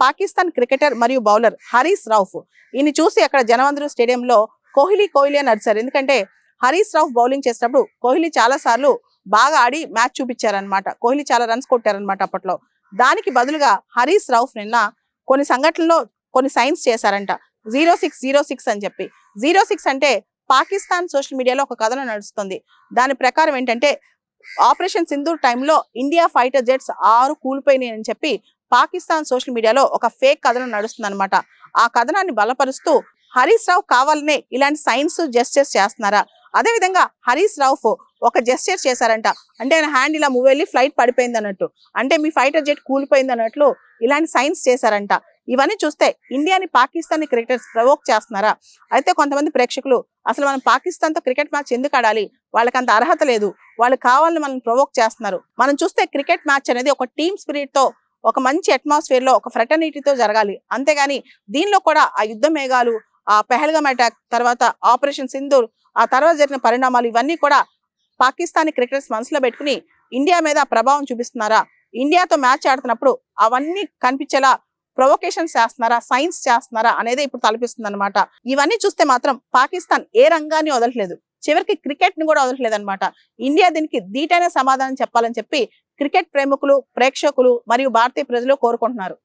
Pakistan cricketer మరియు bowler Harish Rauf. ఈయన్ని చూసి అక్కడ జనవందరు స్టేడియంలో కోహ్లీ అని నడిచారు. ఎందుకంటే హరీష్ రౌఫ్ బౌలింగ్ చేసినప్పుడు కోహ్లీ చాలా సార్లు బాగా ఆడి మ్యాచ్ చూపించారనమాట. కోహ్లీ చాలా రన్స్ కొట్టారనమాట అప్పట్లో. దానికి బదులుగా హరీష్ రౌఫ్ నిన్న కొన్ని సంఘటనలో కొన్ని సైన్స్ చేశారంట. 0606 అని చెప్పి. 06 అంటే పాకిస్తాన్ సోషల్ మీడియాలో ఒక కథనం నడుస్తుంది. దాని ప్రకారం ఏంటంటే ఆపరేషన్ సింధూర్ టైంలో ఇండియా ఫైటర్ జెట్స్ 6 కూలిపోయినాయి అని చెప్పి పాకిస్తాన్ సోషల్ మీడియాలో ఒక ఫేక్ కథనం నడుస్తుంది అనమాట. ఆ కథనాన్ని బలపరుస్తూ హరీష్ రావు కావాలనే ఇలాంటి సైన్స్ జెస్చర్స్ చేస్తున్నారా? అదేవిధంగా హరీష్ రౌఫ్ ఒక జెస్చర్ చేశారంట. అంటే ఆయన హ్యాండ్ ఇలా మూవ్ వెళ్ళి ఫ్లైట్ పడిపోయింది అన్నట్టు, అంటే మీ ఫైటర్ జెట్ కూలిపోయింది అన్నట్లు ఇలాంటి సైన్స్ చేశారంట. ఇవన్నీ చూస్తే ఇండియాని పాకిస్తాన్ క్రికెటర్స్ ప్రవోక్ చేస్తున్నారా? అయితే కొంతమంది ప్రేక్షకులు అసలు మనం పాకిస్తాన్తో క్రికెట్ మ్యాచ్ ఎందుకు ఆడాలి, వాళ్ళకి అంత అర్హత లేదు, వాళ్ళు కావాలని మనం ప్రవోక్ చేస్తున్నారు. మనం చూస్తే క్రికెట్ మ్యాచ్ అనేది ఒక టీమ్ స్పిరిట్ తో, ఒక మంచి అట్మాస్ఫియర్ లో, ఒక ఫ్రెటర్నిటీతో జరగాలి. అంతేగాని దీనిలో కూడా ఆ యుద్ధ మేఘాలు, ఆ పెహల్గామ్ అటాక్, తర్వాత ఆపరేషన్ సింధూర్, ఆ తర్వాత జరిగిన పరిణామాలు ఇవన్నీ కూడా పాకిస్తానీ క్రికెటర్స్ మనసులో పెట్టుకుని ఇండియా మీద ప్రభావం చూపిస్తున్నారా? ఇండియాతో మ్యాచ్ ఆడుతున్నప్పుడు అవన్నీ కనిపించేలా ప్రొవోకేషన్స్ చేస్తున్నారా, సైన్స్ చేస్తున్నారా అనేది ఇప్పుడు తలపిస్తుంది అనమాట. ఇవన్నీ చూస్తే మాత్రం పాకిస్తాన్ ఏ రంగాన్ని వదలట్లేదు, చివరికి క్రికెట్ ని కూడా వదలట్లేదు అనమాట. ఇండియా దీనికి ధీటైన సమాధానం చెప్పాలని చెప్పి క్రికెట్ ప్రేమికులు, ప్రేక్షకులు మరియు భారతీయ ప్రజలు కోరుకుంటున్నారు.